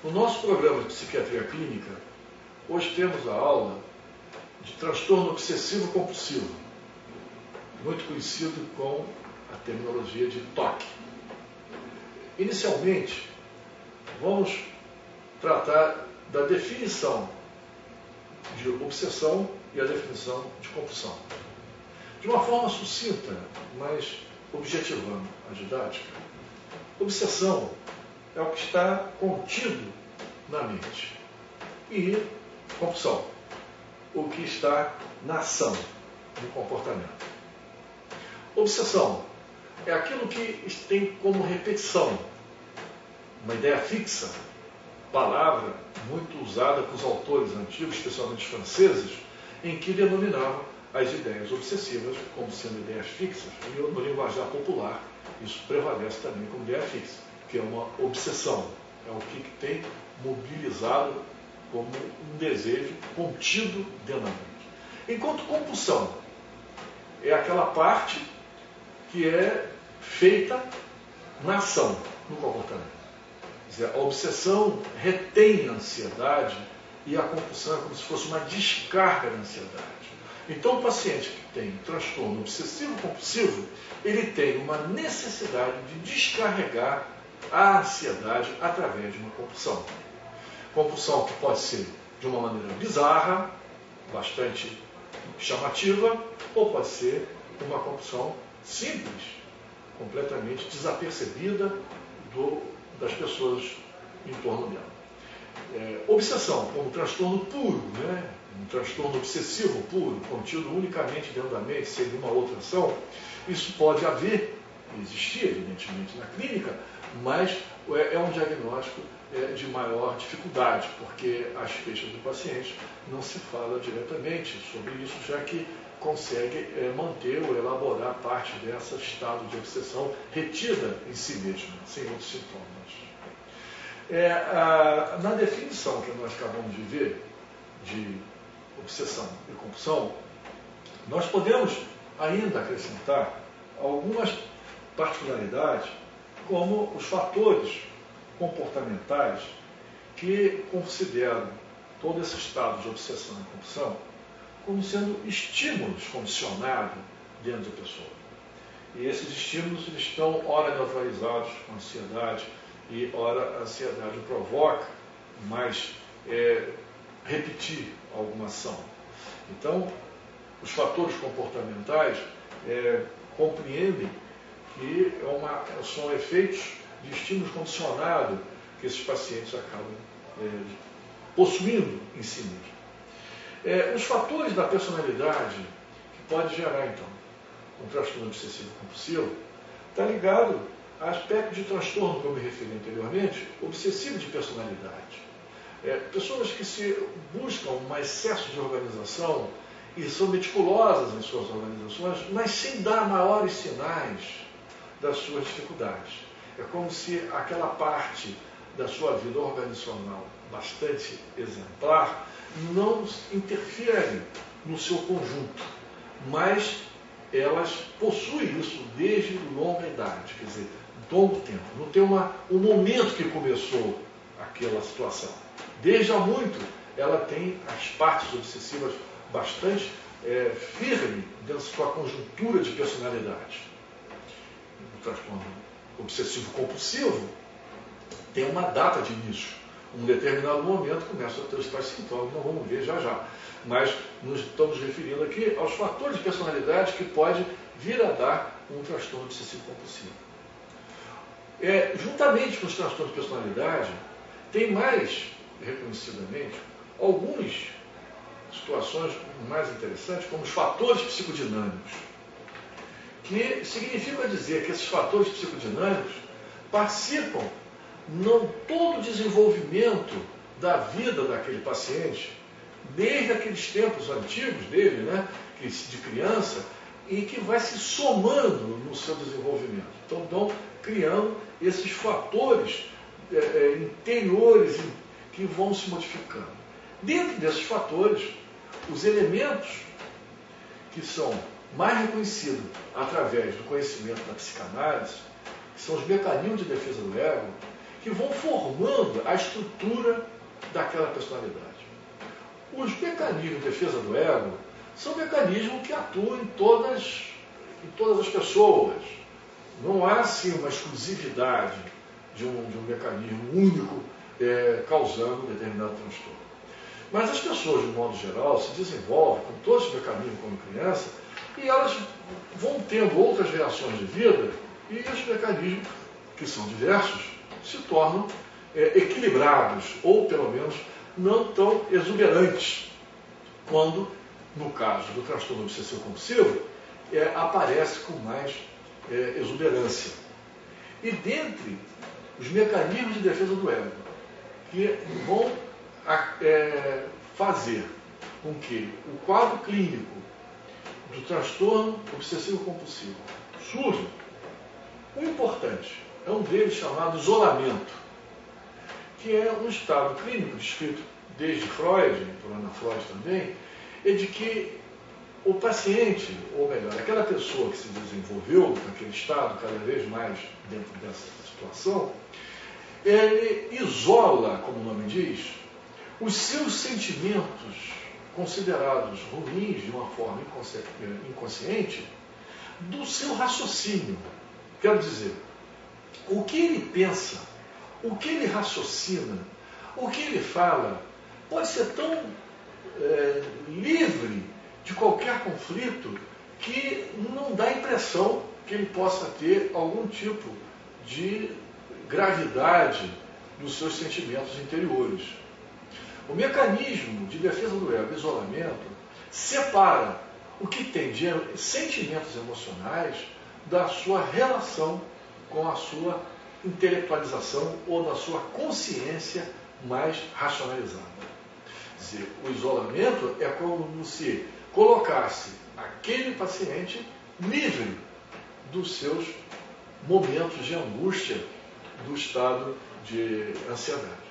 No nosso programa de psiquiatria clínica, hoje temos a aula de transtorno obsessivo compulsivo, muito conhecido com a terminologia de TOC. Inicialmente, vamos tratar da definição de obsessão e a definição de compulsão. De uma forma sucinta, mas objetivando a didática, obsessão é o que está contido na mente. E compulsão, o que está na ação, no comportamento. Obsessão é aquilo que tem como repetição uma ideia fixa, palavra muito usada por os autores antigos, especialmente os franceses, em que denominavam as ideias obsessivas como sendo ideias fixas. E no linguajar popular, isso prevalece também como ideia fixa, que é uma obsessão, é o que tem mobilizado como um desejo contido dentro da mente. Enquanto compulsão é aquela parte que é feita na ação, no comportamento. Quer dizer, a obsessão retém a ansiedade e a compulsão é como se fosse uma descarga da ansiedade. Então, o paciente que tem transtorno obsessivo-compulsivo, ele tem uma necessidade de descarregar a ansiedade através de uma compulsão. Compulsão que pode ser de uma maneira bizarra, bastante chamativa, ou pode ser uma compulsão simples, completamente desapercebida das pessoas em torno dela. Obsessão, como transtorno puro, né? Um transtorno obsessivo puro, contido unicamente dentro da mente, sem nenhuma outra ação, isso pode existir, evidentemente, na clínica, mas é um diagnóstico de maior dificuldade, porque às queixas do paciente não se fala diretamente sobre isso, já que consegue manter ou elaborar parte desse estado de obsessão retida em si mesma, sem outros sintomas. Na definição que nós acabamos de ver, de obsessão e compulsão, nós podemos ainda acrescentar algumas particularidades, como os fatores comportamentais que consideram todo esse estado de obsessão e compulsão como sendo estímulos condicionados dentro da pessoa. E esses estímulos eles estão, ora, neutralizados com a ansiedade, e ora a ansiedade provoca mais repetir alguma ação. Então, os fatores comportamentais compreendem que são efeitos de estímulos condicionados que esses pacientes acabam possuindo em si mesmos. Os fatores da personalidade que pode gerar, então, um transtorno obsessivo-compulsivo está ligado a aspecto de transtorno, como eu me referi anteriormente, obsessivo de personalidade. Pessoas que se buscam um excesso de organização e são meticulosas em suas organizações, mas sem dar maiores sinais das suas dificuldades. É como se aquela parte da sua vida organizacional bastante exemplar não interfere no seu conjunto, mas elas possuem isso desde longa idade, quer dizer, longo tempo. Não tem um momento que começou aquela situação. Desde há muito, ela tem as partes obsessivas bastante firmes dentro da sua conjuntura de personalidade. O transtorno obsessivo-compulsivo tem uma data de início. Um determinado momento começa a ter os tais sintomas, nós vamos ver já já. Mas nos estamos referindo aqui aos fatores de personalidade que pode vir a dar um transtorno obsessivo-compulsivo. Juntamente com os transtornos de personalidade, tem mais, reconhecidamente, algumas situações mais interessantes, como os fatores psicodinâmicos, que significa dizer que esses fatores psicodinâmicos participam não todo o desenvolvimento da vida daquele paciente, desde aqueles tempos antigos dele, né, de criança, e que vai se somando no seu desenvolvimento. Então, estão criando esses fatores interiores que vão se modificando. Dentro desses fatores, os elementos que são mais reconhecidos através do conhecimento da psicanálise, que são os mecanismos de defesa do ego, que vão formando a estrutura daquela personalidade. Os mecanismos de defesa do ego são mecanismos que atuam em todas as pessoas. Não há, assim, uma exclusividade de um mecanismo único causando determinado transtorno. Mas as pessoas, de modo geral, se desenvolvem com todos os mecanismos como criança e elas vão tendo outras reações de vida e os mecanismos, que são diversos, se tornam equilibrados ou, pelo menos, não tão exuberantes, quando, no caso do transtorno obsessivo compulsivo, aparece com mais exuberância. E dentre os mecanismos de defesa do ego, que vão fazer com que o quadro clínico do transtorno obsessivo compulsivo surja, o importante é um deles chamado isolamento, que é um estado clínico descrito desde Freud, por Ana Freud também, é de que o paciente, ou melhor, aquela pessoa que se desenvolveu naquele estado cada vez mais dentro dessa situação, ele isola, como o nome diz, os seus sentimentos considerados ruins de uma forma inconsciente do seu raciocínio. Quero dizer, o que ele pensa, o que ele raciocina, o que ele fala, pode ser tão livre de qualquer conflito que não dá a impressão que ele possa ter algum tipo de gravidade dos seus sentimentos interiores. O mecanismo de defesa do ego, isolamento, separa o que tem de sentimentos emocionais da sua relação com a sua intelectualização ou da sua consciência mais racionalizada. Quer dizer, o isolamento é como se colocasse aquele paciente livre dos seus momentos de angústia do estado de ansiedade.